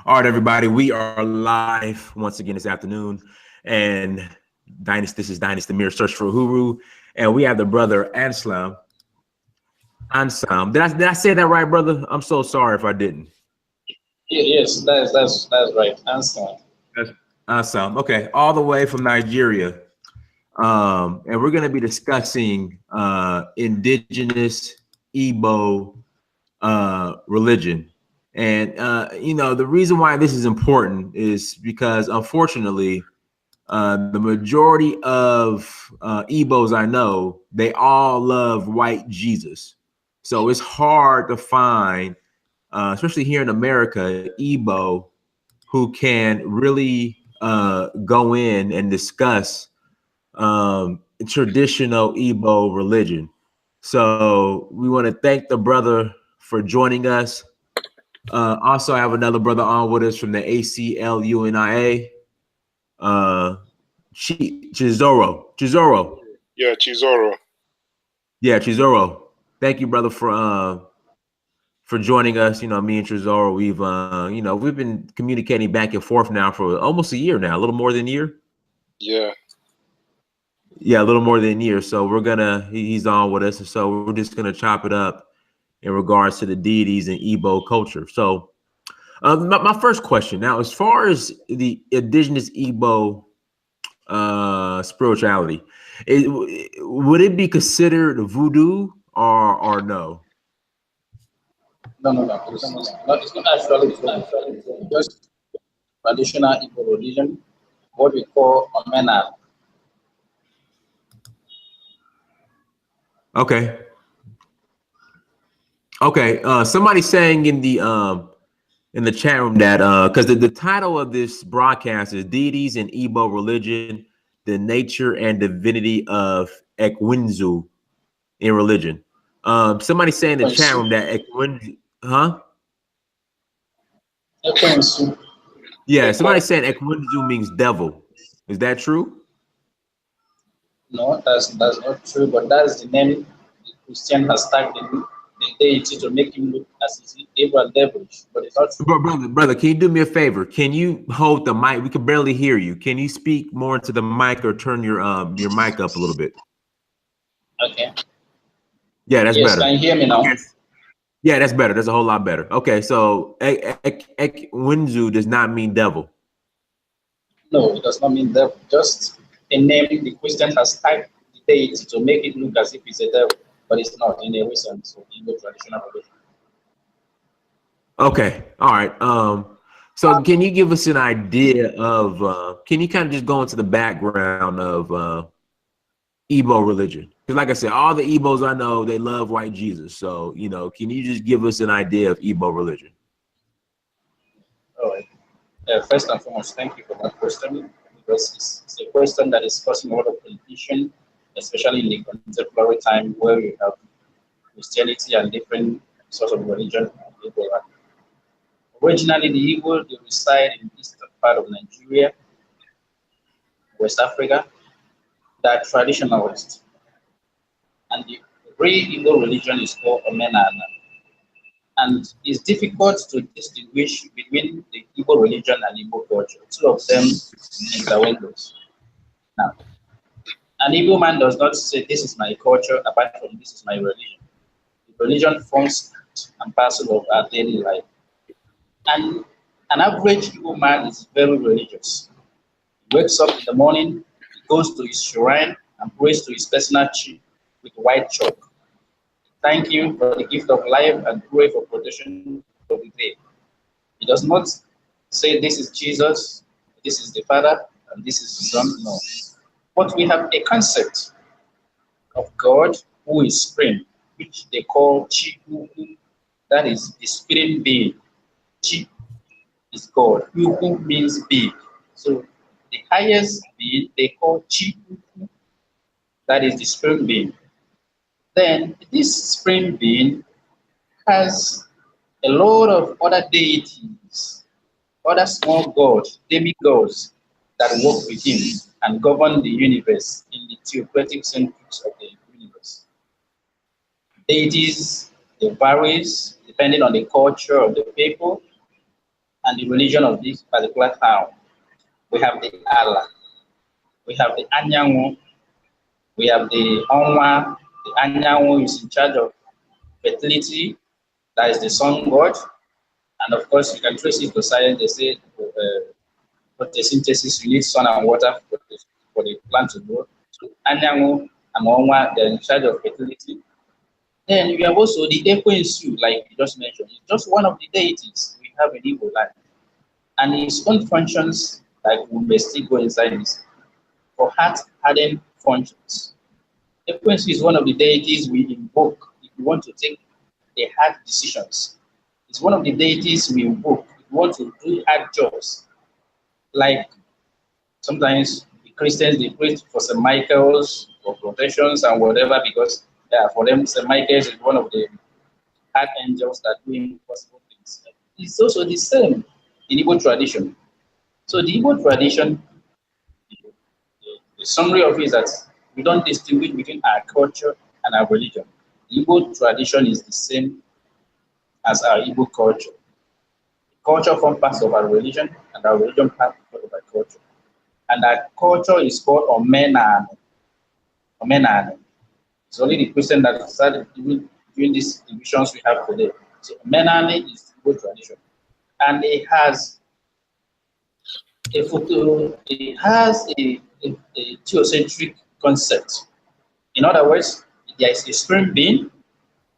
All right, everybody, we are live once again this afternoon, and this is Dynasty Mirror Search for Uhuru, and we have the brother Anselm. Did I say that right, brother? I'm so sorry if I didn't. Yes, that's right. Anselm. That's Anselm. Okay, all the way from Nigeria, and we're going to be discussing indigenous Igbo religion. And, the reason why this is important is because, unfortunately, the majority of Igbos I know, they all love white Jesus. So it's hard to find, especially here in America, Igbo who can really go in and discuss traditional Igbo religion. So we want to thank the brother for joining us. Also, I have another brother on with us from the ACLUNIA. Chizoro. Yeah, Chizoro. Yeah, Chizoro. Thank you, brother, for joining us. You know, me and Chizoro, we've been communicating back and forth now for almost a year now, a little more than a year. Yeah. Yeah, a little more than a year. So he's on with us, and so we're just gonna chop it up in regards to the deities and Igbo culture. So my first question now, as far as the indigenous Igbo spirituality, would it be considered voodoo or no? No. It's not actually just traditional Igbo religion, what we call Omena. Okay. Somebody's saying in the chat room that because the title of this broadcast is Deities in Igbo Religion, the Nature and Divinity of EkweNsu in Religion. Somebody's saying in the chat room that EkweNsu, huh? EkweNsu. Yeah, somebody's saying EkweNsu means devil. Is that true? No, that's not true, but that's the name the Christian has tagged the deity to make him look as if evil and devilish, but it's not true. Brother, can you do me a favor? Can you hold the mic? We can barely hear you. Can you speak more into the mic or turn your mic up a little bit? Okay. Yeah, that's better. Can you hear me now? Yes. Yeah, that's better. That's a whole lot better. Okay, so EkweNsu does not mean devil. No, it does not mean devil. Just a name the Christian has tagged the deity to make it look as if it's a devil, but it's not in a recent Igbo traditional religion. Okay, all right. So can you give us an idea of? Can you kind of just go into the background of Igbo religion? Because, like I said, all the Igbos I know, they love white Jesus. So can you just give us an idea of Igbo religion? All right. First and foremost, thank you for that question, because it's a question that is causing a lot of confusion, especially in the contemporary time where we have Christianity and different sorts of religion. Originally, the Igbo, they reside in the eastern part of Nigeria, West Africa, that are traditionalist. And the real Igbo religion is called Omenala. And it's difficult to distinguish between the Igbo religion and Igbo culture. Two of them interwindows. Now, an Igbo man does not say, this is my culture, apart from this is my religion. The religion forms and parcel of our daily life. And an average Igbo man is very religious. He wakes up in the morning, he goes to his shrine and prays to his personal chief with white chalk. Thank you for the gift of life and pray for protection for the day. He does not say this is Jesus, this is the Father, and this is the Son. No. But we have a concept of God who is supreme, which they call Chi, that is the spirit being. Chi is God. Uku means big. So the highest being they call Chi, that is the spirit being. Then this supreme being has a lot of other deities, other small gods, demigods that work with him and govern the universe in the theocratic centers of the universe. Deities, they varies depending on the culture of the people, and the religion of this particular town. We have the Allah, we have the Anyanwu, we have the Onwa. The Anyanwu is in charge of fertility, that is the sun god. And of course, you can trace it to science. They say photosynthesis, you need sun and water for the plant to grow. So Anyanwu and Onwa, they're in charge of fertility. Then you have also the EkweNsu, like you just mentioned. It's just one of the deities we have in Igbo land. And its own functions, like we may still go inside this, for heart-hardened functions. EkweNsu is one of the deities we invoke if we want to take the hard decisions. It's one of the deities we invoke if we want to do hard jobs. Like sometimes the Christians, they pray for St. Michael's, for protections and whatever, because for them, St. Michael's is one of the archangels that do impossible things. It's also the same in Igbo tradition. So the Igbo tradition, the summary of it is that we don't distinguish between our culture and our religion. The Igbo tradition is the same as our Igbo culture. The culture forms part of our religion, and our religion part of our culture. And our culture is called Omenane. Omenane. It's only the Christian that started doing these divisions we have today. So Omenane is Igbo tradition. And it has a theocentric concept. In other words, there is a supreme being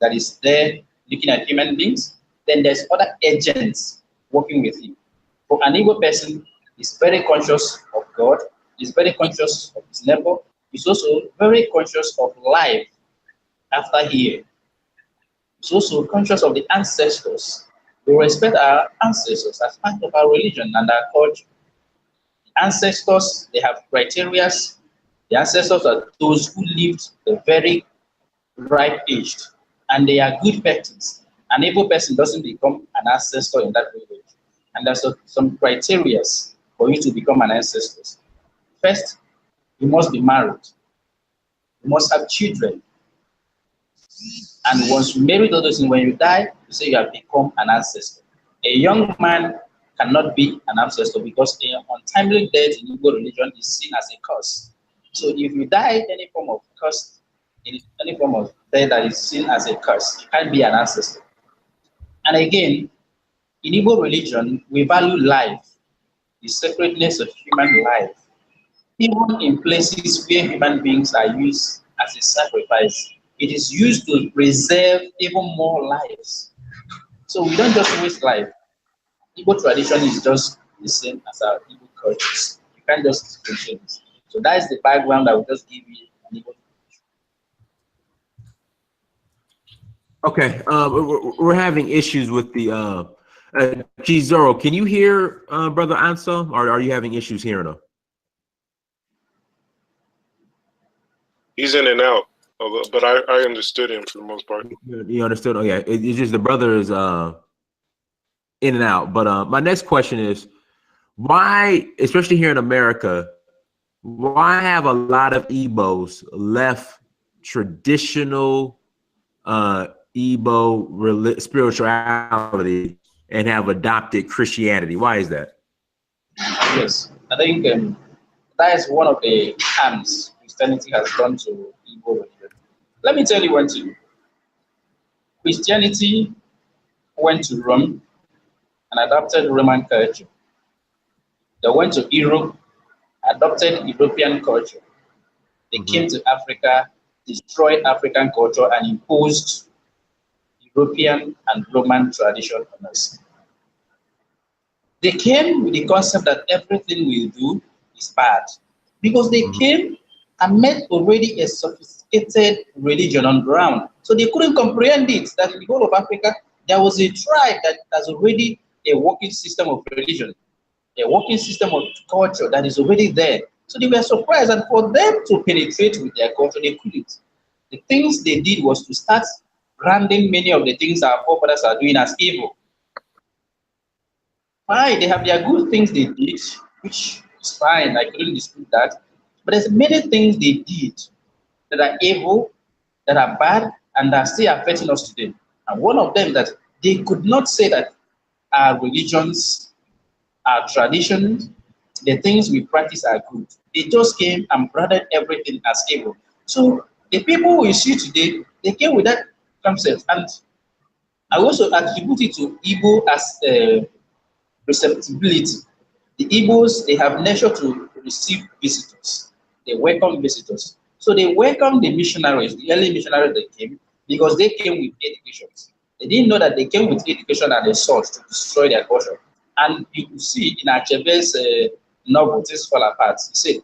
that is there looking at human beings. Then there's other agents working with him. For an Igbo person, is very conscious of God, is very conscious of his neighbor, is also very conscious of life after here. Is also conscious of the ancestors. We respect our ancestors as part of our religion and our culture. The ancestors, they have criteria. The ancestors are those who lived a very ripe age, and they are good persons. An able person doesn't become an ancestor in that village. And there's some criteria for you to become an ancestor. First, you must be married. You must have children. And once you marry all those things, when you die, you say you have become an ancestor. A young man cannot be an ancestor because an untimely death in Igbo religion is seen as a curse. So if you die any form of curse, in any form of death that is seen as a curse, you can't be an ancestor. And again, in Igbo religion, we value life, the sacredness of human life. Even in places where human beings are used as a sacrifice, it is used to preserve even more lives. So we don't just waste life. Igbo tradition is just the same as our Igbo cultures. You can't just differentiate this. So that is the background I will just give you an Igbo. Okay, we're having issues with the Chizoro. Can you hear Brother Anselm, or are you having issues hearing him? He's in and out, but I understood him for the most part. You understood? Oh yeah, it's just the brother is in and out. But my next question is, why, especially here in America, why have a lot of Igbos left traditional Igbo spirituality and have adopted Christianity? Why is that? Yes, I think that is one of the harms Christianity has done to Igbo religion. Let me tell you one thing. Christianity went to Rome and adopted Roman culture. They went to Europe, adopted European culture. They came to Africa, destroyed African culture, and imposed European and Roman tradition on us. They came with the concept that everything we do is bad, because they came and met already a sophisticated religion on ground. So they couldn't comprehend it, that in the whole of Africa, there was a tribe that has already a working system of religion, a working system of culture that is already there. So they were surprised, and for them to penetrate with their culture, they couldn't. The things they did was to start branding many of the things our forefathers are doing as evil. Fine, they have their good things they did, which is fine, I couldn't dispute that. But there's many things they did that are evil, that are bad, and that are still affecting us today. And one of them that they could not say that our religions our traditions, the things we practice are good. They just came and branded everything as evil. So the people we see today, they came with that concept, and I also attribute it to Igbo as receptibility. The Igbos, they have nature to receive visitors. They welcome visitors. So they welcome the missionaries, the early missionaries that came, because they came with education. They didn't know that they came with education and a sword to destroy their culture. And you could see in Achebe's novel, This Fall Apart, he said,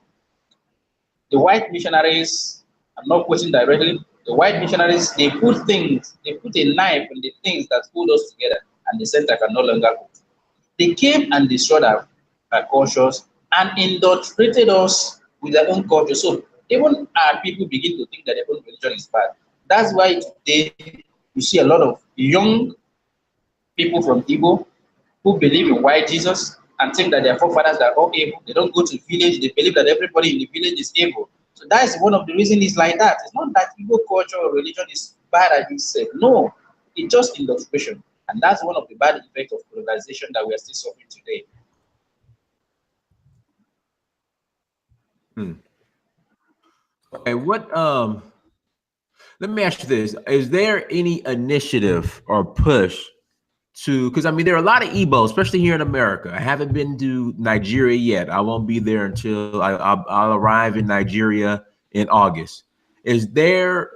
the white missionaries, I'm not quoting directly, the white missionaries, they put a knife in the things that hold us together, and the center can no longer hold. They came and destroyed our cultures and indoctrinated us with their own culture. So even our people begin to think that their own religion is bad. That's why today you see a lot of young people from Igbo who believe in white Jesus and think that their forefathers are all evil. They don't go to village, they believe that everybody in the village is evil. So that's one of the reasons it's like that. It's not that Igbo culture or religion is bad as itself. No, it's just indoctrination. And that's one of the bad effects of colonization that we are still suffering today. Okay, let me ask you this. Is there any initiative or push to, because I mean, there are a lot of Igbo, especially here in America. I haven't been to Nigeria yet. I won't be there until I'll arrive in Nigeria in August. Is there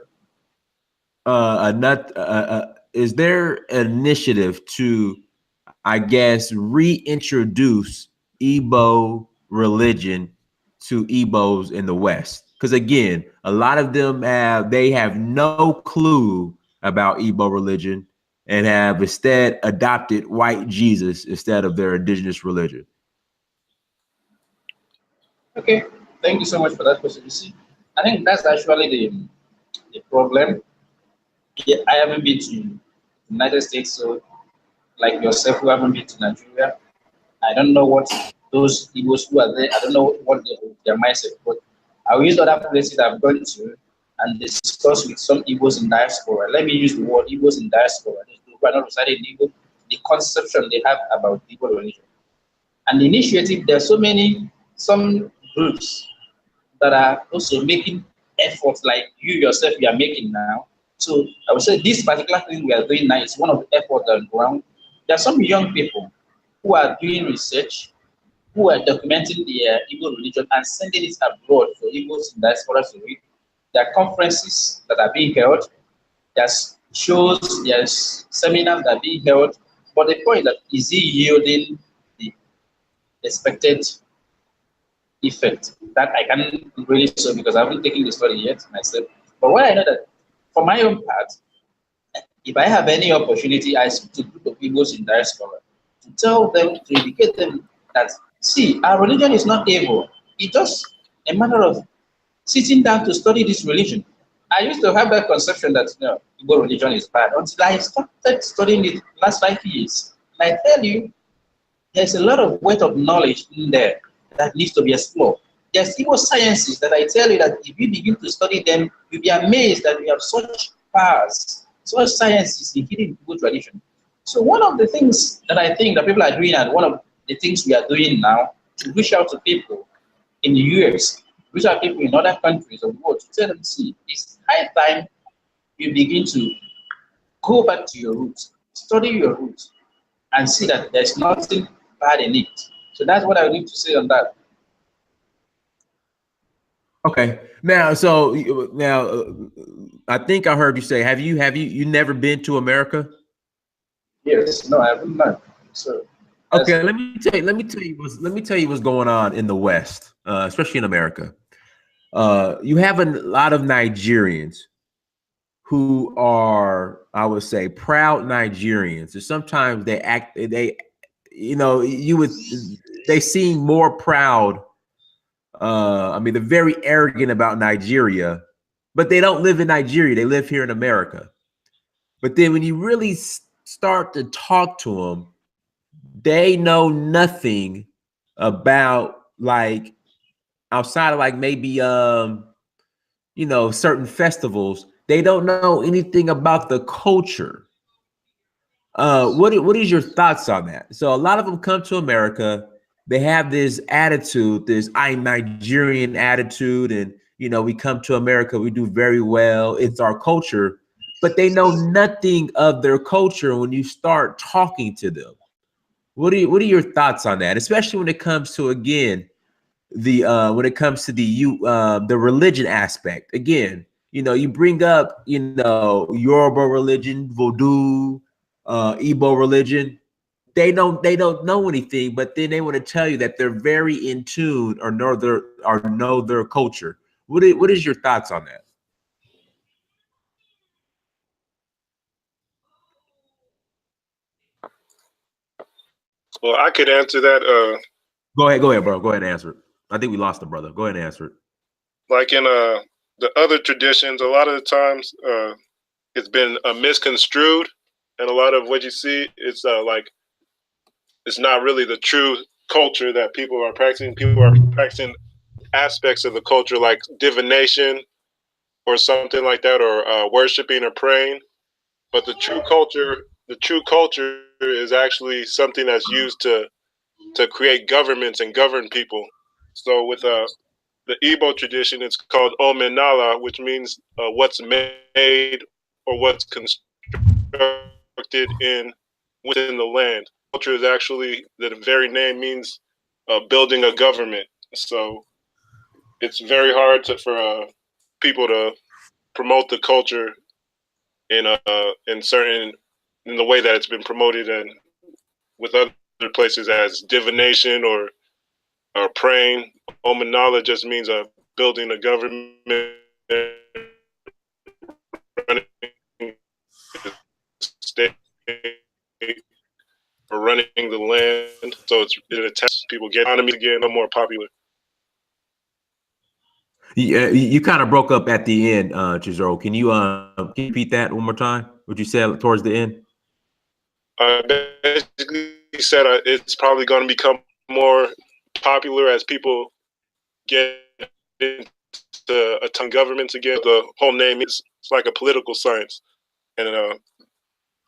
is there an initiative to, I guess, reintroduce Igbo religion to Igbos in the West? Because again, a lot of them have no clue about Igbo religion and have instead adopted white Jesus instead of their indigenous religion. Okay, thank you so much for that question. You see, I think that's actually the problem. Yeah, I haven't been to the United States, so like yourself who haven't been to Nigeria, I don't know what those Igbos who are there, I don't know what their mindset, but I will use other places I've gone to and discuss with some Igbos in diaspora. Let me use the word Igbos in diaspora. Those who are not residing in Igbo, the conception they have about Igbo religion. And the initiative, there are some groups that are also making efforts like you yourself, you are making now. So I would say this particular thing we are doing now is one of the efforts on the ground. There are some young people who are doing research, who are documenting their Igbo religion and sending it abroad for Igbos in diaspora to read. There are conferences that are being held, there's shows, there's seminars that are being held, but the point that is it yielding the expected effect? That I can't really say because I haven't taken the study yet myself. But what I know that for my own part, if I have any opportunity, I speak to a group of Igbos in diaspora to tell them, to educate them that, see, our religion is not evil. It's just a matter of sitting down to study this religion. I used to have that conception that Igbo religion is bad until I started studying it last 5 years. And I tell you, there's a lot of weight of knowledge in there that needs to be explored. There's Igbo sciences that I tell you that if you begin to study them, you'll be amazed that we have such powers, such sciences in hidden Igbo tradition. So one of the things that I think that people are doing, and one of the things we are doing now, to reach out to people in the US, reach out to people in other countries of the world, to tell them, see, it's high time you begin to go back to your roots, study your roots, and see that there's nothing bad in it. So that's what I need to say on that. Okay. Now, I think I heard you say, have you never been to America? Yes. No, I have not. So. Okay. Let me tell you what's going on in the West, especially in America. You have a lot of Nigerians who are, I would say, proud Nigerians. And sometimes they seem more proud. I mean, they're very arrogant about Nigeria, but they don't live in Nigeria. They live here in America. But then when you really start to talk to them, they know nothing about, like, outside of, like, maybe certain festivals. They don't know anything about the culture. What is your thoughts on that? So a lot of them come to America they have this attitude, this I'm Nigerian attitude, and you know, we come to America, we do very well. It's our culture, but they know nothing of their culture when you start talking to them. What are your thoughts on that, especially when it comes to, again, the the religion aspect? Again, you know, you bring up, you know, Yoruba religion, Vodou, Igbo religion. They don't know anything, but then they want to tell you that they're very in tune or know their culture. What is your thoughts on that? Well, I could answer that. Go ahead, bro. Go ahead and answer it. I think we lost the brother. Go ahead and answer it. Like in the other traditions, a lot of the times it's been misconstrued, and a lot of what you see, it's like it's not really the true culture that people are practicing. People are practicing aspects of the culture, like divination or something like that, or worshiping or praying. But the true culture is actually something that's used to create governments and govern people. So with the Igbo tradition, it's called Omenala, which means what's made or what's constructed within the land. Culture is actually, the very name means building a government. So it's very hard for people to promote the culture in the way that it's been promoted, and with other places as divination or praying. Omenala just means building a government, running the state, or running the land. So it attempts people get economy again, a more popular. Yeah, you kind of broke up at the end, Chizoro. Can you repeat that one more time? What you said towards the end? I basically said it's probably going to become more popular as people get into a ton of governments again. The whole name is, it's like a political science, and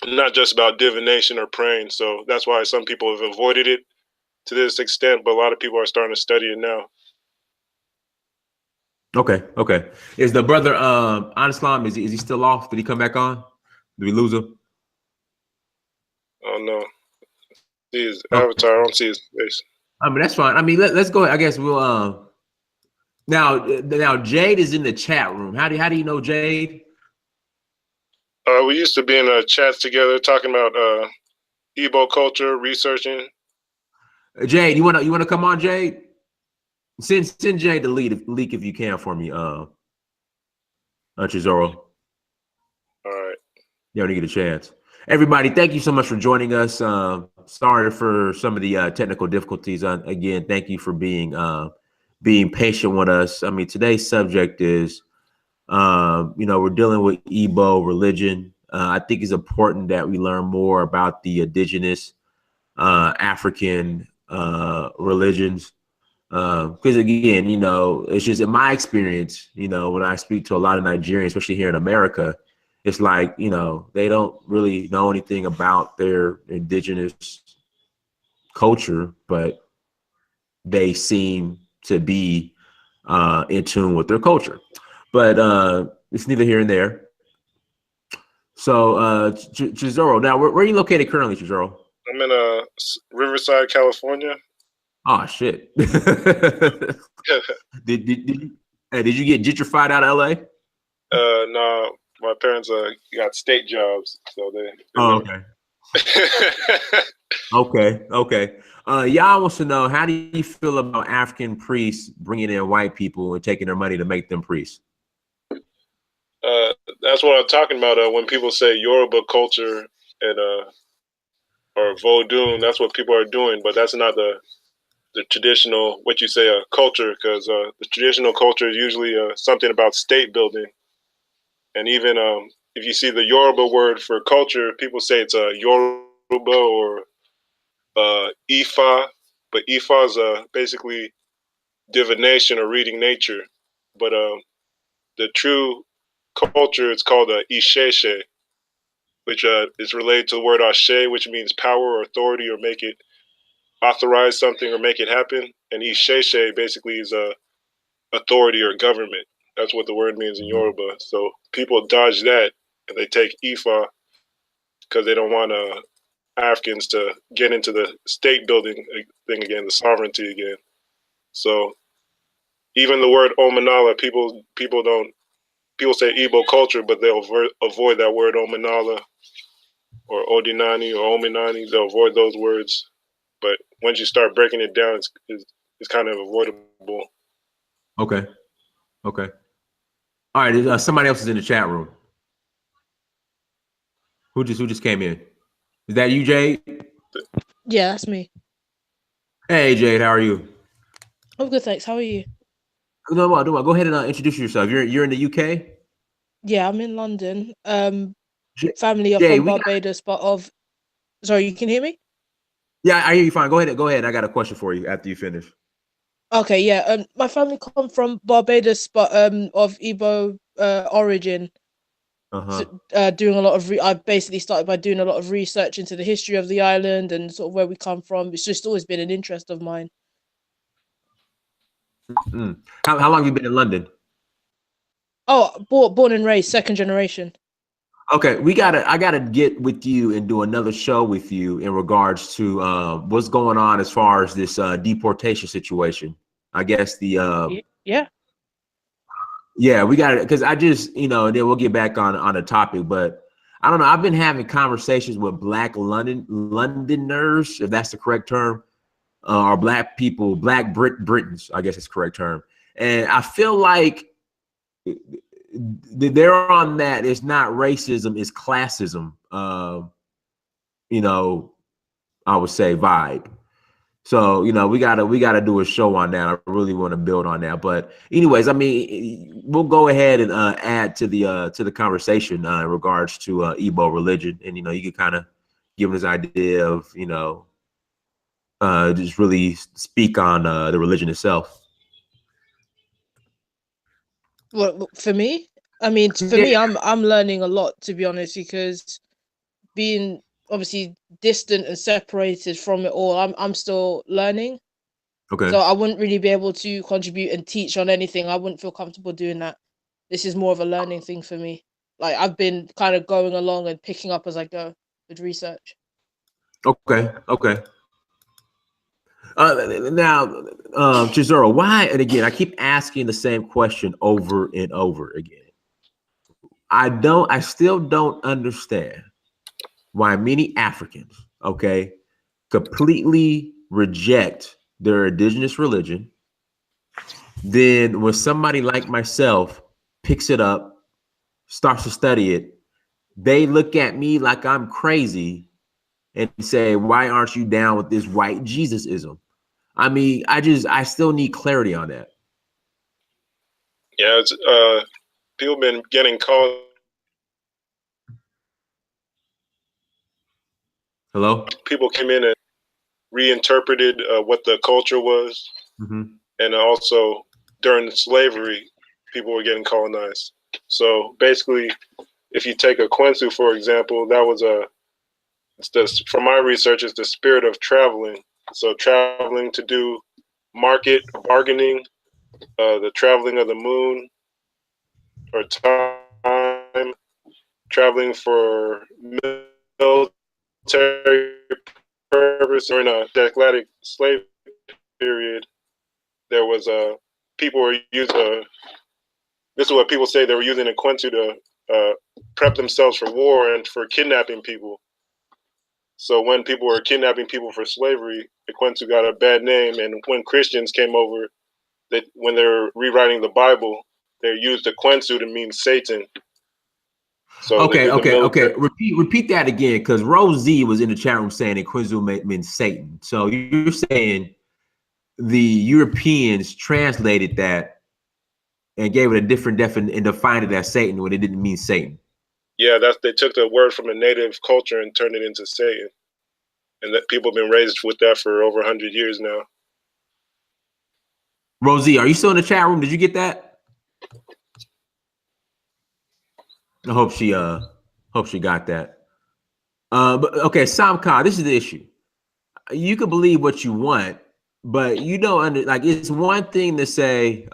not just about divination or praying. So that's why some people have avoided it to this extent, but a lot of people are starting to study it now. Okay. Is the brother Anselm, is he still off? Did he come back on? Did we lose him? Oh no. See his Okay. avatar, I don't see his face. I mean, that's fine. I mean, let's go. I guess we'll now Jade is in the chat room. How do you know Jade? We used to be in chats together talking about Igbo culture, researching. Jade, you wanna come on, Jade? Send Jade the leak if you can for me, Chizoro. All right. You don't get a chance. Everybody, thank you so much for joining us. Sorry for some of the technical difficulties. Again, thank you for being patient with us. I mean, today's subject is, you know, we're dealing with Igbo religion. I think it's important that we learn more about the indigenous African religions. Because again, you know, it's just in my experience, you know, when I speak to a lot of Nigerians, especially here in America, it's like, you know, they don't really know anything about their indigenous culture, but they seem to be in tune with their culture. But it's neither here and there. So, Chizoro, now where are you located currently, Chizoro? I'm in Riverside, California. Oh shit! did you get gentrified out of LA? No, my parents got state jobs, so they Oh, okay. Okay. Y'all wants to know, how do you feel about African priests bringing in white people and taking their money to make them priests? That's what I'm talking about. When people say Yoruba culture and or Vodou, that's what people are doing, but that's not the traditional, what you say, culture, because the traditional culture is usually something about state building. And even if you see the Yoruba word for culture, people say it's a Yoruba or Ifa, but Ifa is basically divination or reading nature. But the true culture is called Isheshe, which is related to the word Ashe, which means power or authority or make it authorize something or make it happen. And Isheshe basically is a authority or government. That's what the word means in Yoruba. So people dodge that and they take Ifa because they don't want Africans to get into the state building thing again, the sovereignty again. So even the word Omanala, people say Igbo culture, but they'll avoid that word Omanala or Odinani or Ominani. They'll avoid those words. But once you start breaking it down, it's kind of avoidable. Okay. Okay. All right. Somebody else is in the chat room. Who just came in? Is that you, Jade? Yeah, that's me. Hey, Jade. How are you? I'm good, thanks. How are you? No, go ahead and introduce yourself. You're in the UK. Yeah, I'm in London. Jay, Family are from Barbados, but of. Sorry, you can hear me? Yeah, I hear you fine. Go ahead. I got a question for you after you finish. Okay, yeah. My family come from Barbados, but of Igbo origin. So, doing a lot of I basically started by doing a lot of research into the history of the island and sort of where we come from. It's just always been an interest of mine. How long have you been in London? Oh, born and raised, second generation. Okay, I gotta get with you and do another show with you in regards to what's going on as far as this deportation situation. I guess yeah, we got it, because I just, then we'll get back on the topic, but I don't know. I've been having conversations with Black Londoners, if that's the correct term, or Black people, Britons, I guess it's the correct term. And I feel like they're on that. It's not racism, it's classism. I would say vibe. So, we gotta do a show on that. I really want to build on that. But anyways, I mean, we'll go ahead and add to the conversation in regards to Igbo religion. And, you can kind of give us an idea of, just really speak on the religion itself. Well, for me, I mean, me, I'm learning a lot, to be honest, because being obviously distant and separated from it all, I'm still learning. Okay. So I wouldn't really be able to contribute and teach on anything. I wouldn't feel comfortable doing that. This is more of a learning thing for me. Like, I've been kind of going along and picking up as I go with research. Okay. Now, Chizoro, why? And again, I keep asking the same question over and over again. I still don't understand why many Africans, completely reject their indigenous religion. Then when somebody like myself picks it up, starts to study it, they look at me like I'm crazy and say, why aren't you down with this white Jesusism? I mean, I still need clarity on that. Yeah, it's people been getting called. Hello? People came in and reinterpreted what the culture was. And also during slavery, people were getting colonized. So basically, if you take EkweNsu, for example, that was from my research, it's the spirit of traveling. So traveling to do market bargaining, the traveling of the moon, or time, traveling for military purpose. During a Declatic slave period, there was people were using. This is what people say, they were using EkweNsu to prep themselves for war and for kidnapping people. So when people were kidnapping people for slavery, EkweNsu got a bad name. And when Christians came over, when they were rewriting the Bible, they used EkweNsu to mean Satan. So okay. Repeat that again, because Rosie was in the chat room saying EkweNsu means Satan. So you're saying the Europeans translated that and gave it a different definition and defined it as Satan when it didn't mean Satan. Yeah, they took the word from a native culture and turned it into Satan. And that people have been raised with that for over 100 years now. Rosie, are you still in the chat room? Did you get that? I hope she got that. But okay, Samka, this is the issue. you can believe what you want, but you don't like, it's one thing to say,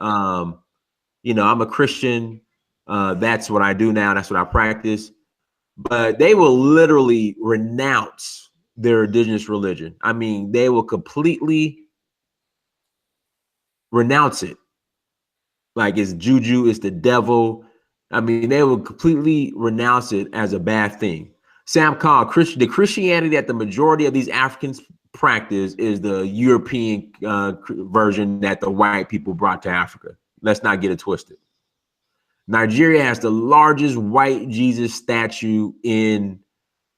you know, I'm a Christian. That's what I do now. That's what I practice. But they will literally renounce their indigenous religion. I mean, they will completely renounce it. Like it's juju, it's the devil. I mean, they will completely renounce it as a bad thing. Sam called the Christianity that the majority of these Africans practice is the European version that the white people brought to Africa. Let's not get it twisted. Nigeria has the largest white Jesus statue in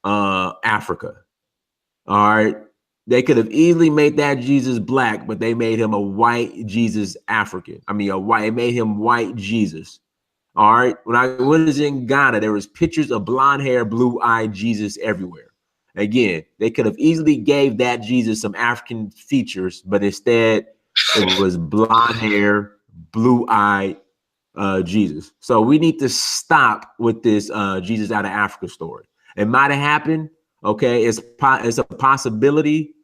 Africa. All right. They could have easily made that Jesus black, but they made him a white Jesus African. I mean, it made him white Jesus. All right. When I was in Ghana, there was pictures of blonde hair, blue-eyed Jesus everywhere. Again, they could have easily gave that Jesus some African features, but instead it was blonde hair, blue-eyed Jesus. So we need to stop with this Jesus out of Africa story. It might have happened. Okay, it's a possibility.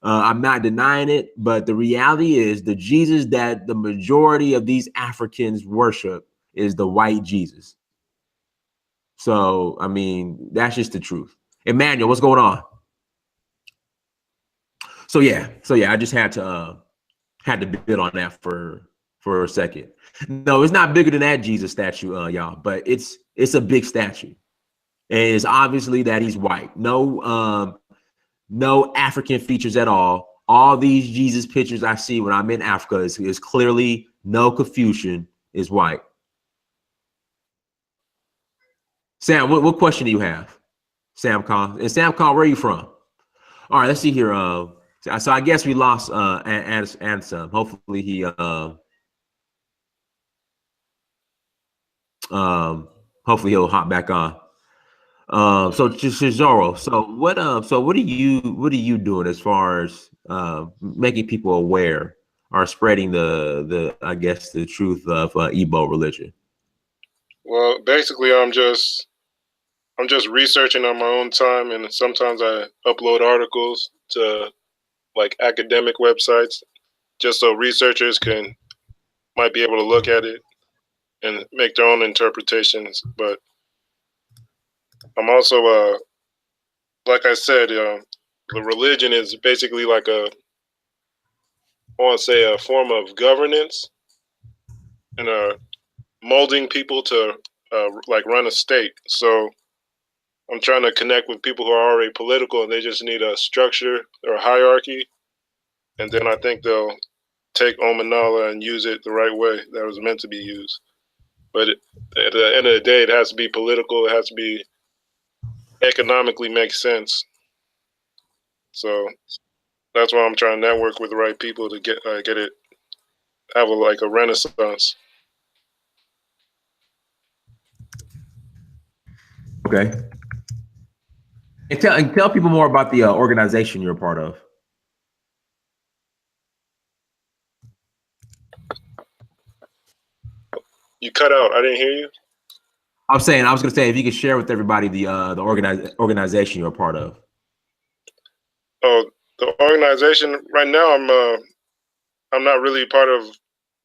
I'm not denying it, but the reality is the Jesus that the majority of these Africans worship is the white Jesus. So, I mean, that's just the truth. Emmanuel, what's going on? So yeah, I just had to bid on that for a second. No, it's not bigger than that Jesus statue, y'all, but it's a big statue. And it's obviously that he's white. No African features at all. All these Jesus pictures I see when I'm in Africa is clearly no confusion, is white. Sam, what question do you have? Sam Khan. And Sam Khan, where are you from? All right, let's see here. So I guess we lost Anselm. Hopefully he hopefully he'll hop back on. So Chizoro, so what are you doing as far as making people aware or spreading the I guess the truth of Igbo religion? Well, basically I'm just researching on my own time, and sometimes I upload articles to like academic websites just so researchers might be able to look at it and make their own interpretations. But I'm also like I said, the religion is basically like I want to say a form of governance and molding people to like run a state. So I'm trying to connect with people who are already political and they just need a structure or a hierarchy. And then I think they'll take Omanala and use it the right way that it was meant to be used. But at the end of the day, it has to be political. It has to be economically make sense. So that's why I'm trying to network with the right people to get it, have a renaissance. Okay. And tell people more about the organization you're a part of. You cut out. I didn't hear you. I was going to say if you could share with everybody the organization you're a part of. Oh, the organization right now, I'm not really part of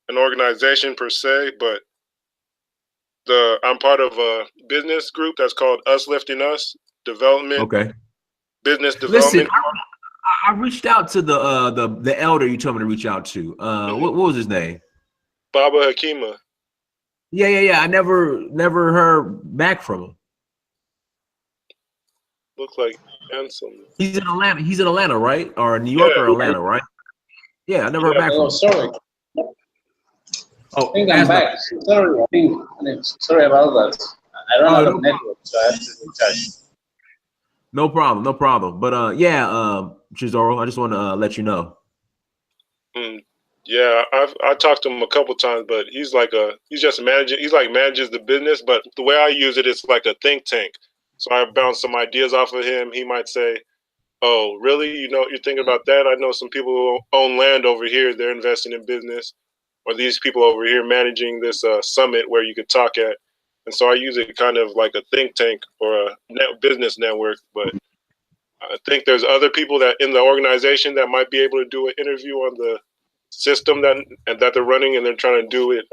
an organization per se, but I'm part of a business group that's called Us Lifting Us Development. Okay. Business development. Listen, I reached out to the elder you told me to reach out to. What was his name? Baba Hakima. Yeah. I never heard back from him. Looks like Anselm. He's in Atlanta. He's in Atlanta, right? Or New York or Atlanta, right? Yeah, I never heard back from him. Sorry. Oh, I think I'm back. Sorry about that. I don't have a network, so I have to recharge. No problem. But Chizoro, I just want to let you know. Yeah, I talked to him a couple times, but he's just managing. He's like manages the business, but the way I use it is like a think tank. So I bounce some ideas off of him. He might say, "Oh, really? You're thinking about that? I know some people who own land over here. They're investing in business, or these people over here managing this summit where you could talk at." And so I use it kind of like a think tank or a business network, but I think there's other people that in the organization that might be able to do an interview on the system that they're running, and they're trying to do it.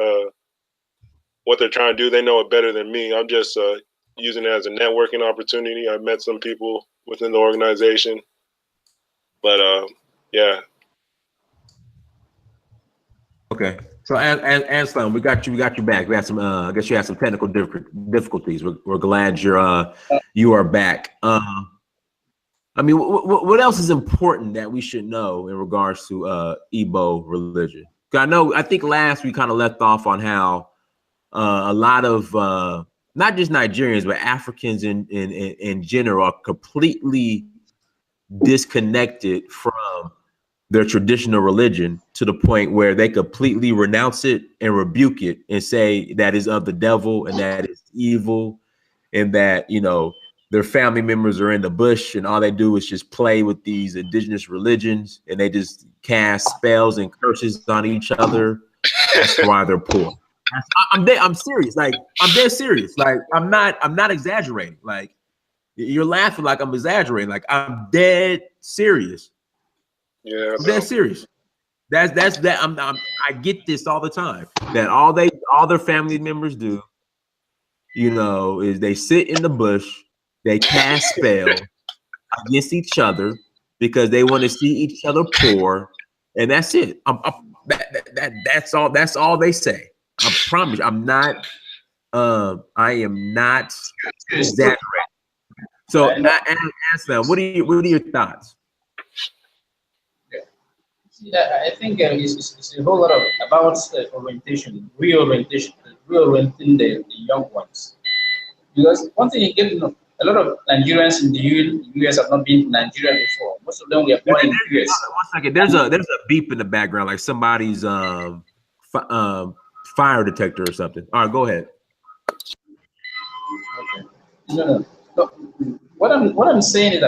What they're trying to do, they know it better than me. I'm just using it as a networking opportunity. I met some people within the organization, but yeah. Okay. So, Anselm, we got you back. We had some, I guess you had some technical difficulties. We're glad you are back. I mean, what else is important that we should know in regards to Igbo religion? I think last we kind of left off on how a lot of not just Nigerians but Africans in general are completely disconnected from their traditional religion to the point where they completely renounce it and rebuke it and say that is of the devil and that is evil, and that, you know, their family members are in the bush and all they do is just play with these indigenous religions and they just cast spells and curses on each other. That's why they're poor. I'm serious. Like, I'm dead serious. Like, I'm not exaggerating. Like, you're laughing like I'm exaggerating. Like, I'm dead serious. Yeah, I'm dead serious. That's that. I get this all the time. That all their family members do, you know, is they sit in the bush, they cast spells against each other because they want to see each other poor, and that's it. That's all. That's all they say. I promise. I'm not. I am not exaggerating. So, Anselm, what are your thoughts? Yeah, I think it's a whole lot about orientation, reorienting the young ones. Because one thing you get to know, a lot of Nigerians in the US have not been to Nigeria before. Most of them were born in the US. 1 second, there's a beep in the background, like somebody's fire detector or something. All right, go ahead. Okay. No. What I'm saying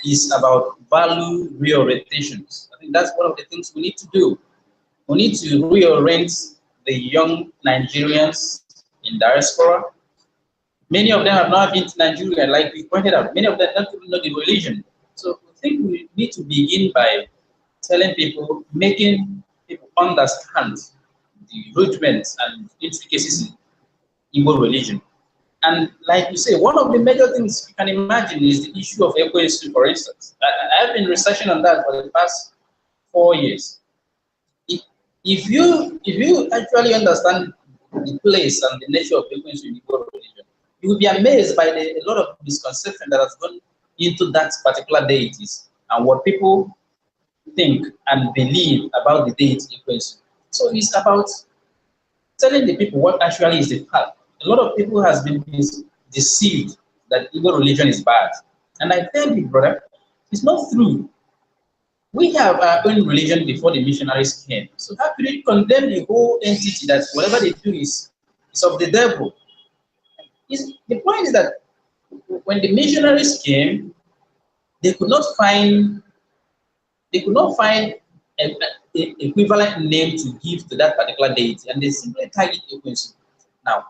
is about value reorientations. I think that's one of the things we need to do. We need to reorient the young Nigerians in diaspora. Many of them have not been to Nigeria, like we pointed out. Many of them don't even know the religion. So I think we need to begin by telling people, making people understand the rudiments and intricacies in Igbo religion. And like you say, one of the major things you can imagine is the issue of Ekwe-Nsu, for instance. I've been researching on that for the past 4 years. If you actually understand the place and the nature of Ekwe-Nsu in Igbo religion, you will be amazed by a lot of misconception that has gone into that particular deities and what people think and believe about the deity Ekwe-Nsu. So it's about telling the people what actually is the path. A lot of people has been deceived that Igbo religion is bad. And I tell you, brother, it's not true. We have our own religion before the missionaries came. So how could you condemn the whole entity that whatever they do is of the devil? The point is that when the missionaries came, they could not find an equivalent name to give to that particular deity, and they simply tagged it Ekwe-Nsu. Now,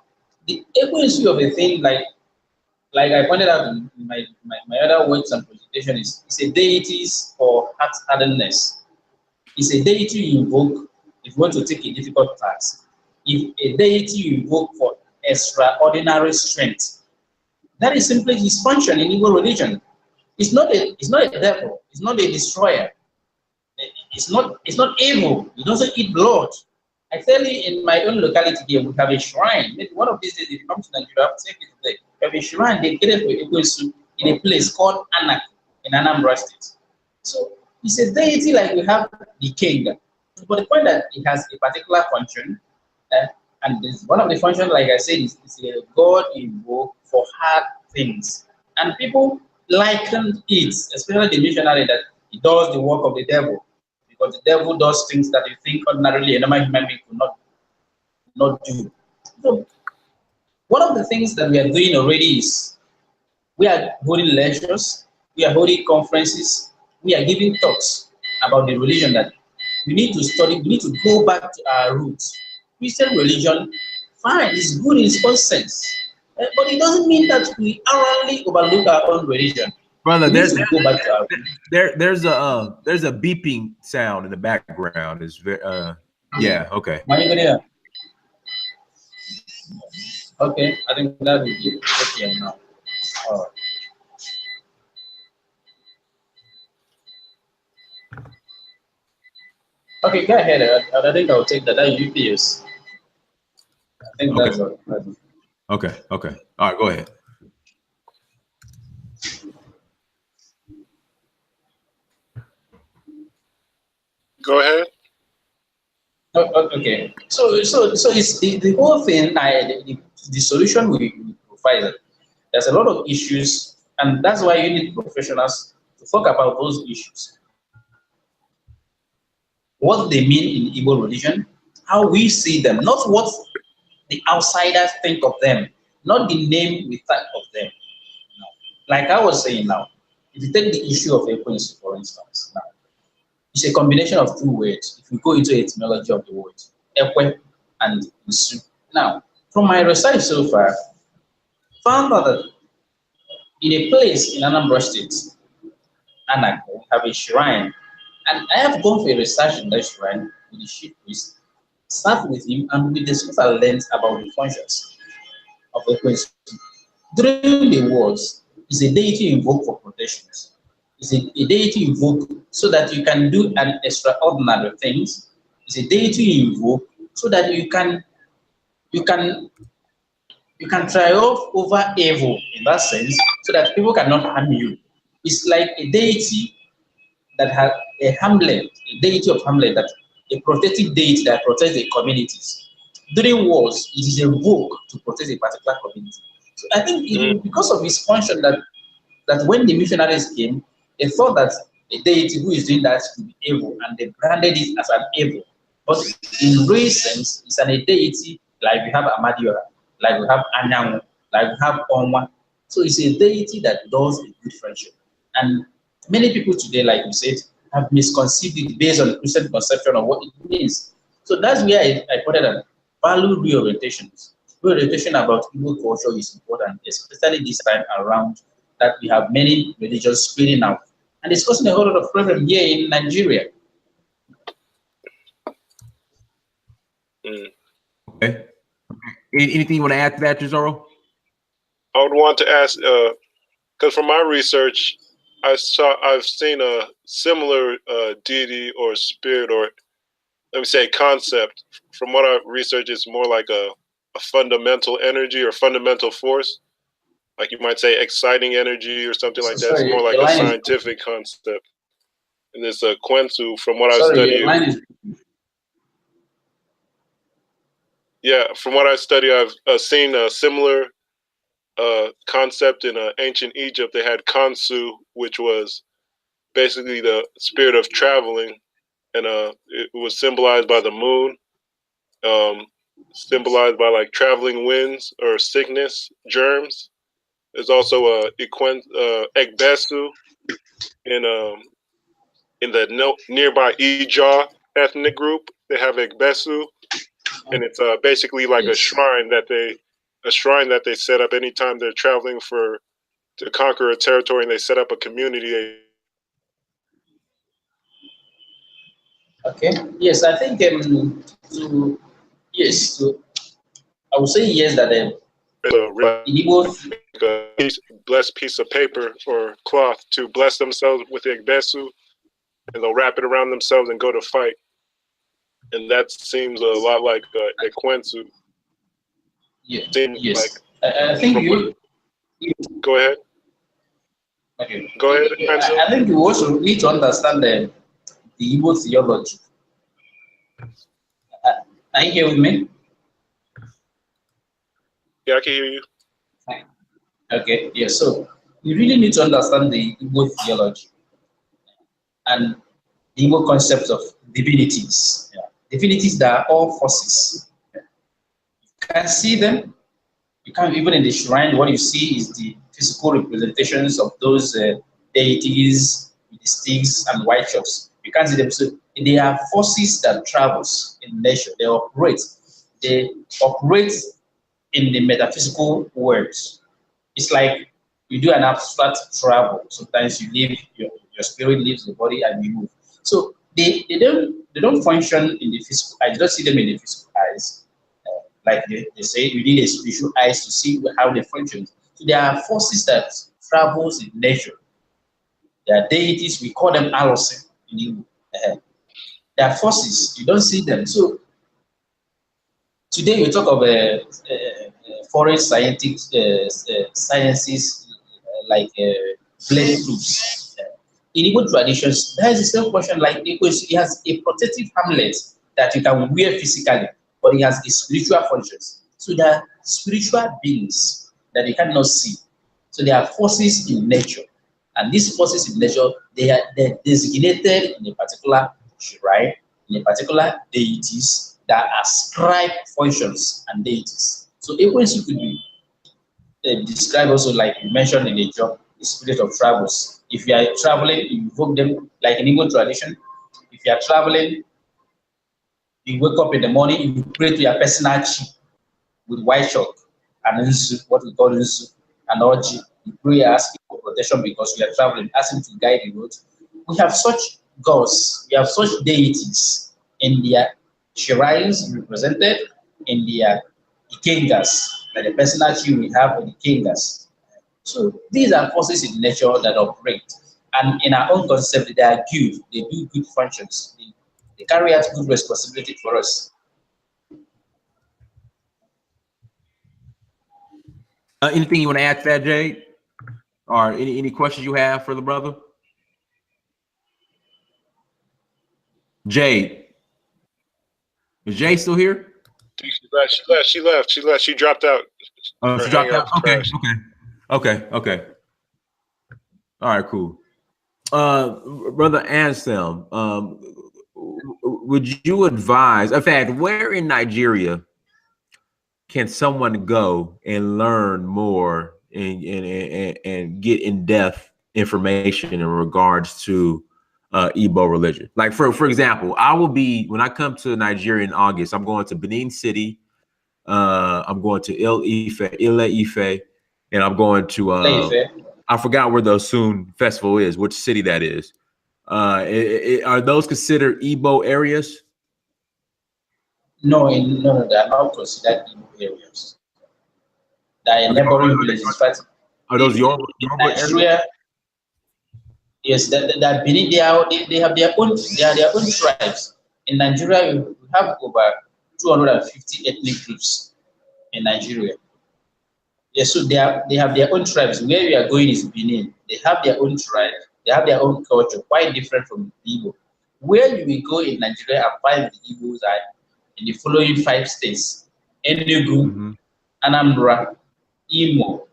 the Ekwe-Nsu of a thing, like I pointed out in my other works and presentation, it's a deity for heart-hardness. It's a deity you invoke if you want to take a difficult task. If a deity you invoke for extraordinary strength, that is simply his function in Igbo religion. It's not a devil. It's not a destroyer. It's not evil. It doesn't eat blood. I tell you, in my own locality here, we have a shrine. Maybe one of these days, if you come to Nigeria, I'll take it today. We have a shrine dedicated to Ekwe-Nsu in a place called Anak in Anambra State. So it's a deity like we have the king. But the point that it has a particular function, and one of the functions, like I said, is a God invoked for hard things. And people likened it, especially the missionary, that he does the work of the devil. Because the devil does things that you think ordinarily a normal human being could not do. So one of the things that we are doing already is we are holding lectures, we are holding conferences, we are giving talks about the religion that we need to study, we need to go back to our roots. Christian religion, fine, it's good in its own sense, but it doesn't mean that we hourly overlook our own religion. Brother, there's a beeping sound in the background. It's very yeah, okay. Okay, I think that will be okay now. All right. Okay, go ahead. I think I'll take that. That's UPS. I think okay. that's all. Okay, okay. All right, go ahead. Go ahead. Okay. So it's the whole thing. The solution we provide. There's a lot of issues, and that's why you need professionals to talk about those issues. What they mean in Igbo religion, how we see them, not what the outsiders think of them, not the name we think of them. No. Like I was saying now, if you take the issue of Ekwe-Nsu, for instance, now, it's a combination of two words. If we go into etymology of the word, Ekwe and Nsu. Now, from my research so far, found out that in a place in Anambra State, Anako, have a shrine, and I have gone for a research in that shrine with the chief priest, sat with him, and we discussed and learned about the functions of Ekwe-Nsu. During the wars, is a deity invoked for protections. Is a deity invoked so that you can do an extraordinary things. Is a deity invoked so that you can triumph over evil in that sense, so that people cannot harm you. It's like a deity that has a hamlet, a deity of hamlet, that a protective deity that protects the communities. During wars, it is invoked to protect a particular community. So I think because of its function that when the missionaries came, they thought that a deity who is doing that could be evil, and they branded it as an evil. But in real sense, it's an deity like we have Amadioha, like we have Anyanwu, like we have Onwa. So it's a deity that does a good friendship. And many people today, like you said, have misconceived it based on the Christian conception of what it means. So that's where I put it at value reorientations. Reorientation about Igbo culture is important, especially this time around that we have many religions spreading out. And it's causing a whole lot of problem here in Nigeria. Okay. Anything you want to add to that, Chizoro? I would want to ask, because from my research, I've seen a similar deity or spirit, or let me say concept. From what I've researched, it's more like a fundamental energy or fundamental force. Like you might say exciting energy or something like that. It's more like a scientific concept. And it's a EkweNsu, from what I've studied. Yeah, from what I study, I've seen a similar concept in ancient Egypt. They had Khonsu, which was basically the spirit of traveling, and it was symbolized by the moon, symbolized by like traveling winds or sickness, germs. There's also a Egbe in the nearby Ijaw ethnic group. They have Egbe, and it's basically like a shrine that they set up anytime they're traveling to conquer a territory, and they set up a community. Okay. Yes, I think I would say yes that a blessed piece of paper or cloth to bless themselves with the Egbe, and they'll wrap it around themselves and go to fight. And that seems a lot like EkweNsu. Yeah. Yes. Like, I think you. Go ahead. Okay. Go ahead, Anselm. I think you also need to understand the Igbo theology. Are you here with me? Yeah, I can hear you. Okay. Yeah. So you really need to understand the Igbo theology and the Igbo concepts of divinities. Yeah. Divinities that are all forces. You can see them. You can't, even in the shrine, what you see is the physical representations of those deities with the sticks and white chalks. You can't see them. So they are forces that travels in nature. They operate in the metaphysical worlds. It's like You do an abstract travel. Sometimes you leave your spirit leaves the body and you move. So they don't function in the physical. I don't see them in the physical eyes. Like they say, you need a spiritual eyes to see how they function. So there are forces that travels in nature. There are deities, we call them Alose in Igbo. There are forces, you don't see them. So today we talk of foreign scientific sciences like breakthroughs. In Igbo traditions, there is a same question like EkweNsu. It has a protective amulet that you can wear physically, but it has a spiritual functions. So there are spiritual beings that you cannot see. So there are forces in nature. And these forces in nature, they're designated in a particular shrine, in a particular deities that ascribe functions and deities. So EkweNsu could be described also like you mentioned in the job, the spirit of travels. If you are traveling, you invoke them like in Igbo tradition. If you are traveling, you wake up in the morning, you pray to your personal chi with white chalk and Nsu, what we call Nsu, and Oji. You pray, ask for protection because you are traveling, ask him to guide the road. We have such gods, we have such deities in their shrines represented, in their ikengas, like the personal chi we have in the ikengas. So these are forces in nature that operate. And in our own concept, they are good, they do good functions, they carry out good responsibility for us. Anything you want to add to that, Jade? Or any questions you have for the brother? Jade. Is Jade still here? She left. She dropped out. Oh, she dropped out? Okay. All right, cool. Brother Anselm, would you advise, in fact, where in Nigeria can someone go and learn more and get in-depth information in regards to Igbo religion? Like for example, I will be, when I come to Nigeria in August, I'm going to Benin City, I'm going to Ile-Ife, and I'm going to I forgot where the Osun festival is, which city that is. Are those considered Igbo areas? No, they are not considered Igbo areas. They are neighboring villages. But are those Yoruba Nigeria? Yes, that Benin, they have their own tribes. In Nigeria, we have over 250 ethnic groups in Nigeria. Yes, so they have their own tribes. Where we are going is Benin. They have their own tribe. They have their own culture, quite different from Igbo. Where you will go in Nigeria and find the Igbos are in the following 5 states: Enugu, Anambra, Imo.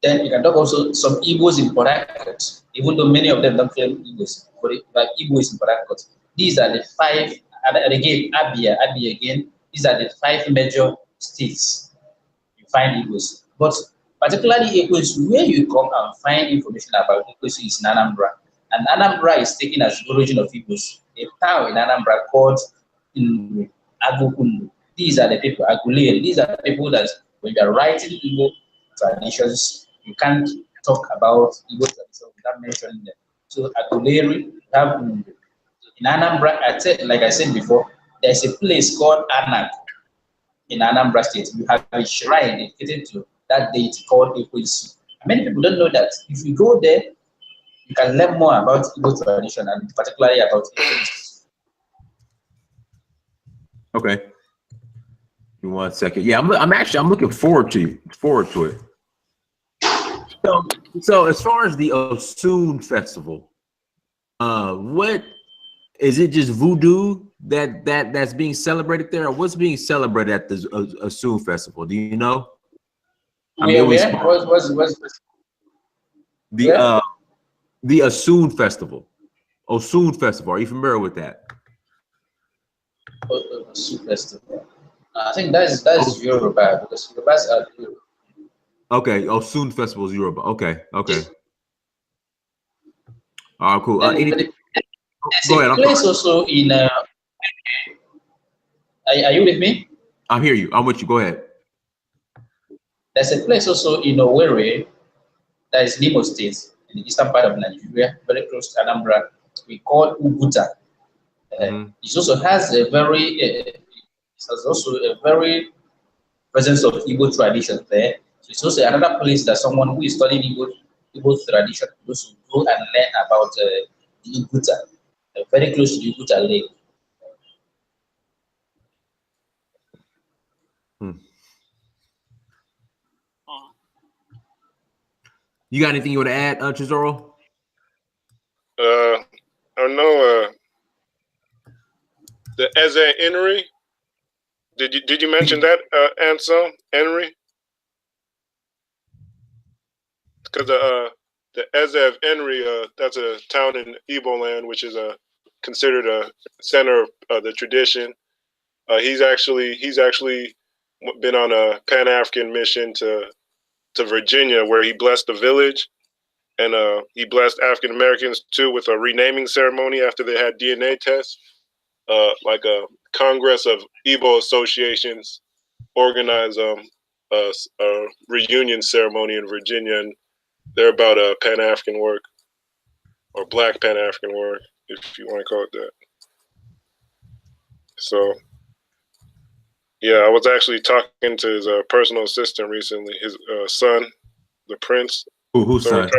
Then you can talk also some Igbos in Port Harcourt, even though many of them don't claim Igbos, but Igbos in Port Harcourt. These are the 5, and again, Abia again. These are the 5 major states you find Igbos. But particularly EkweNsu, where you come and find information about EkweNsu is in Anambra. And Anambra is taken as the origin of Igbos. A town in Anambra called Agokundu. These are the people, Aguleri. These are the people that when you are writing Igbo traditions, you can't talk about Igbo traditions without mentioning them. So Aguleri, have in Anambra, like I said before, there's a place called Anak in Anambra State. You have a shrine dedicated to that deity called EkweNsu. Many people don't know that. If you go there, you can learn more about Igbo tradition and particularly about EkweNsu. Okay. Give me 1 second. Yeah, I'm looking forward to it. So as far as the Osun festival, what is it? Just voodoo that's being celebrated there, or what's being celebrated at the Osun festival? Do you know? The Osun festival. Osun festival. Are you familiar with that? Osun festival. I think that's Yoruba, because Yorubas are Yoruba. Okay, Osun festival is Yoruba. Okay. All right, cool. There's a place also in. Are you with me? I hear you. I'm with you. Go ahead. There's a place also in Owerri that is Imo State, in the eastern part of Nigeria, very close to Anambra. We call Uguta. It also has a very presence of Igbo tradition there. So it's also another place that someone who is studying Igbo tradition goes to go and learn about the Uguta, very close to the Uguta Lake. You got anything you want to add, Chizoro? I know the Eze Enri. Did you mention that, Anselm Enri? Because the Eze of Enri, that's a town in Igbo land, which is considered a center of the tradition. He's actually been on a Pan-African mission to Virginia, where he blessed the village, and he blessed African Americans too with a renaming ceremony after they had DNA tests. Like a Congress of Igbo associations organized a reunion ceremony in Virginia, and they're about Pan-African work, or Black Pan-African work, if you want to call it that. So, yeah, I was actually talking to his personal assistant recently, his son, the prince. Who's son?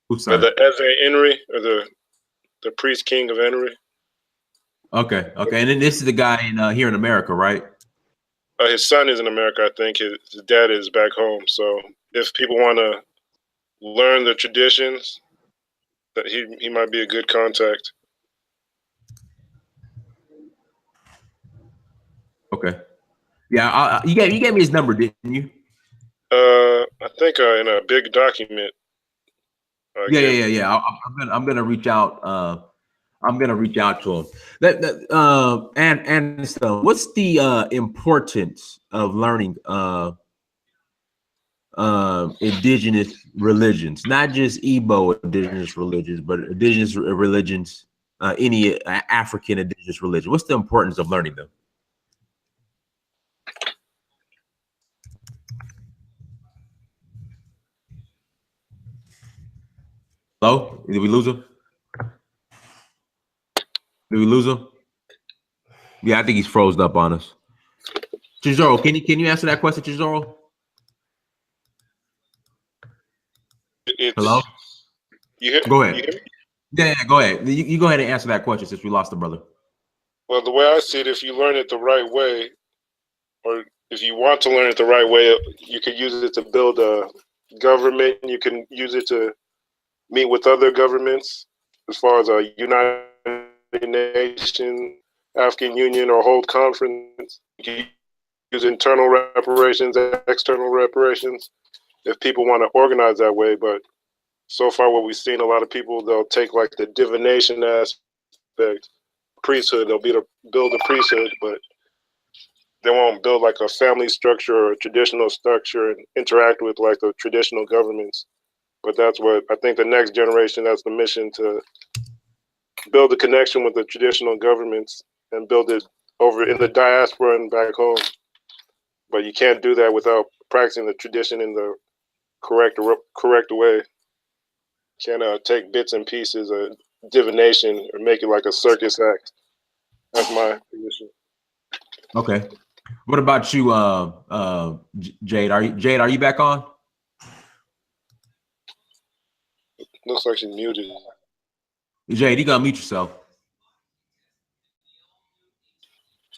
Who's son? The Eze Enri, or the priest king of Enri. Okay, and then this is the guy here in America, right? His son is in America, I think. His dad is back home. So if people want to learn the traditions, that he might be a good contact. Okay. Yeah, you gave me his number, didn't you? I think in a big document. Yeah. I'm gonna reach out. I'm gonna reach out to him. And so, what's the importance of learning indigenous religions, not just Igbo indigenous religions, but indigenous religions, any African indigenous religion? What's the importance of learning them? Hello? Did we lose him? Did we lose him? Yeah, I think he's frozen up on us. Chizoro, can you answer that question, Chizoro? Hello? Go ahead. You hear me? Yeah, go ahead. You go ahead and answer that question since we lost the brother. Well, the way I see it, if you learn it the right way, or if you want to learn it the right way, you could use it to build a government. You can use it to meet with other governments, as far as a United Nations, African Union, or hold conference. You can use internal reparations, external reparations, if people want to organize that way. But so far, what we've seen, a lot of people, they'll take like the divination aspect, priesthood, they'll build a priesthood, but they won't build like a family structure or a traditional structure and interact with like the traditional governments. But that's what I think the next generation, that's the mission, to build a connection with the traditional governments and build it over in the diaspora and back home. But you can't do that without practicing the tradition in the correct way. You can't take bits and pieces of divination or make it like a circus act. That's my position. Okay. What about you, Jade? Are you back on? Looks like she's muted. Jade, you gotta mute yourself.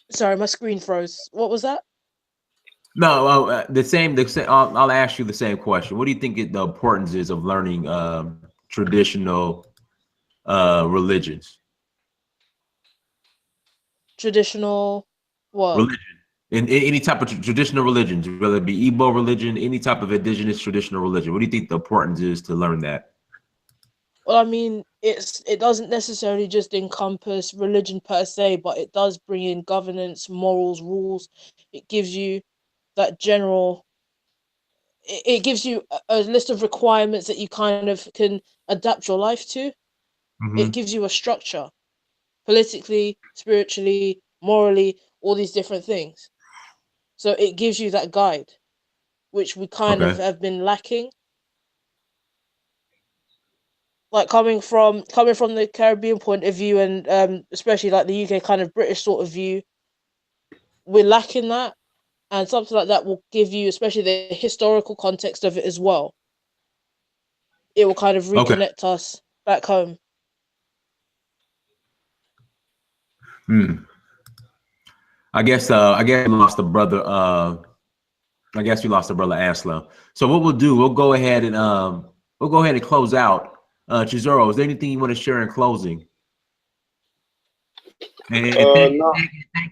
Sorry, my screen froze. What was that? No, the same. I'll ask you the same question. What do you think the importance is of learning traditional religions? Traditional what? Religion. In any type of traditional religions, whether it be Igbo religion, any type of indigenous traditional religion. What do you think the importance is to learn that? Well, I mean, it doesn't necessarily just encompass religion per se, but it does bring in governance, morals, rules. It gives you that general. It gives you a list of requirements that you kind of can adapt your life to. It gives you a structure, politically, spiritually, morally, all these different things. So it gives you that guide, which we kind of have been lacking. like coming from the Caribbean point of view, and especially like the UK kind of British sort of view, we're lacking that, and something like that will give you, especially the historical context of it as well. It will kind of reconnect us back home. I guess we lost a brother. I guess we lost a brother Anselm. So what we'll do, we'll go ahead and close out. Chizoro, is there anything you want to share in closing? And thank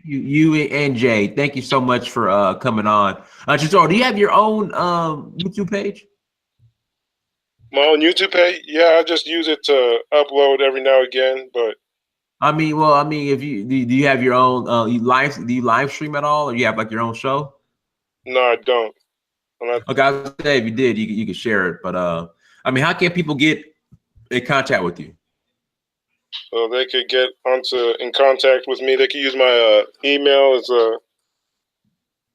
you, you and Jay. Thank you so much for coming on. Chizoro, do you have your own YouTube page? My own YouTube page? Yeah, I just use it to upload every now and again. But I mean, if you do you have your own do you live stream at all, or you have like your own show? No, I don't. Okay, I was gonna say if you did, you could share it. But I mean, how can people get in contact with you? So they could get in contact with me. They could use my email.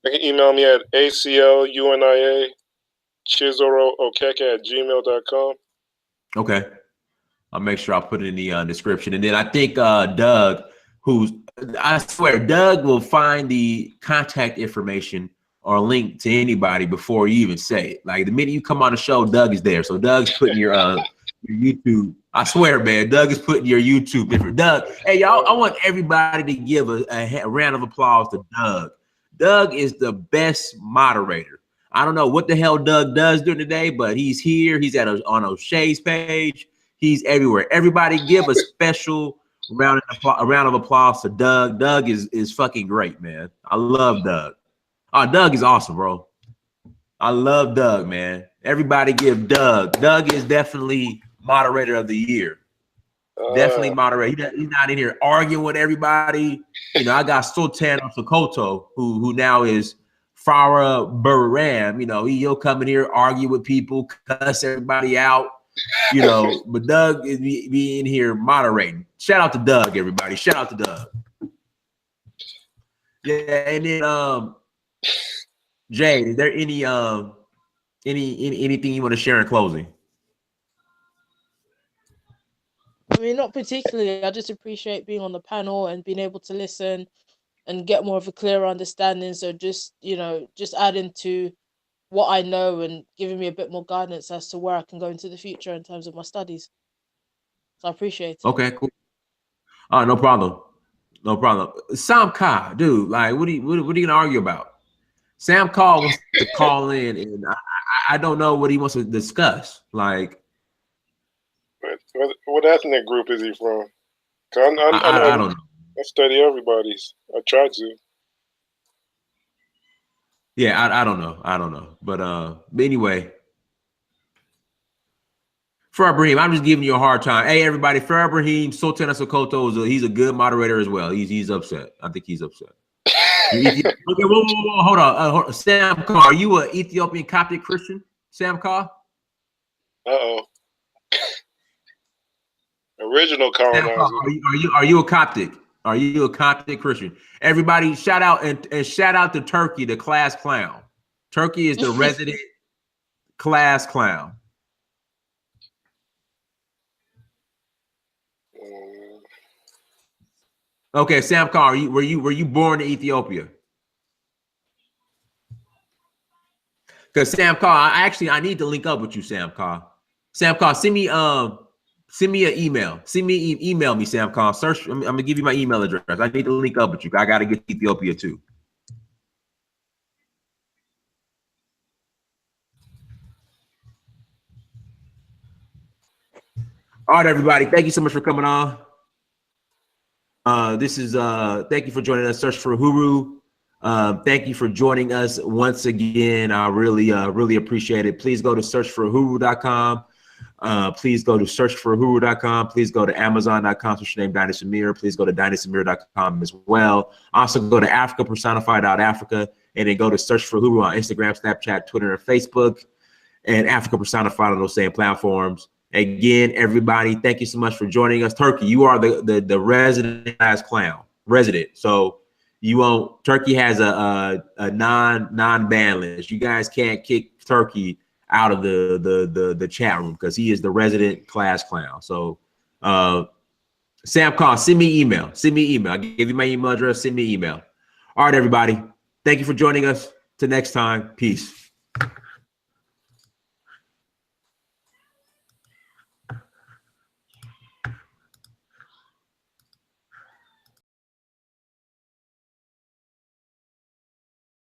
They can email me at ACLUNIAChizoroOkeke@gmail.com. Okay, I'll make sure I'll put it in the description. And then I think Doug, I swear, Doug will find the contact information or link to anybody before you even say it. Like the minute you come on the show, Doug is there. So Doug's putting your YouTube. I swear, man, Doug is putting your YouTube different. Doug, hey y'all, I want everybody to give a round of applause to Doug. Doug is the best moderator. I don't know what the hell Doug does during the day, but he's here. He's on O'Shea's page. He's everywhere. Everybody give a special round of applause to Doug. Doug is fucking great, man. I love Doug. Oh, Doug is awesome, bro. I love Doug, man. Everybody give Doug. Doug is definitely moderator of the year. Definitely moderator. He's not in here arguing with everybody. You know, I got Sultan of Sokoto, who now is Farah Burram. You know, he'll come in here, argue with people, cuss everybody out. You know, but Doug is be in here moderating. Shout out to Doug, everybody. Shout out to Doug. Yeah, and then Jay, is there anything you want to share in closing? I mean, not particularly. I just appreciate being on the panel and being able to listen and get more of a clearer understanding. So just, you know, just adding to what I know and giving me a bit more guidance as to where I can go into the future in terms of my studies. So I appreciate it. Okay, cool. No problem. No problem. Sam Ka, dude, like, what are you gonna argue about? Sam Ka wants to call in, and I don't know what he wants to discuss. Like, what ethnic group is he from? I don't know. I study everybody's. I try to. Yeah, I don't know. I don't know. But anyway, Farah Ibrahim, I'm just giving you a hard time. Hey, everybody, Farah Ibrahim, Sultan of Sokoto, he's a good moderator as well. He's upset. I think he's upset. Okay, whoa, hold on. Sam Ka, are you an Ethiopian Coptic Christian? Sam Ka? Uh-oh. Original colonizer. Are you a Coptic? Are you a Coptic Christian? Everybody, shout out and shout out to Turkey, the class clown. Turkey is the resident class clown. Okay, Sam Ka, were you born in Ethiopia? Because Sam Ka, I need to link up with you, Sam Ka. Sam Ka, send me an email. Email me, Sam Ka. Search. I'm gonna give you my email address. I need to link up with you. I gotta get to Ethiopia too. All right, everybody. Thank you so much for coming on. This is thank you for joining us, SearchforUhuru. Thank you for joining us once again. I really appreciate it. Please go to SearchforUhuru.com. Please go to SearchforUhuru.com. Please go to Amazon.com. Search your name, Dinah Samir. Please go to DinahSamir.com as well. Also go to AfricaPersonified.Africa and then go to SearchforUhuru on Instagram, Snapchat, Twitter, and Facebook, and Africa Personified on those same platforms. Again, everybody, thank you so much for joining us. Turkey, you are the resident class clown. Resident. So you won't. Turkey has a non-ban list. You guys can't kick Turkey out of the chat room because he is the resident class clown. So Sam Khan, send me email. Send me email. I gave you my email address. Send me email. All right, everybody. Thank you for joining us. Till next time. Peace.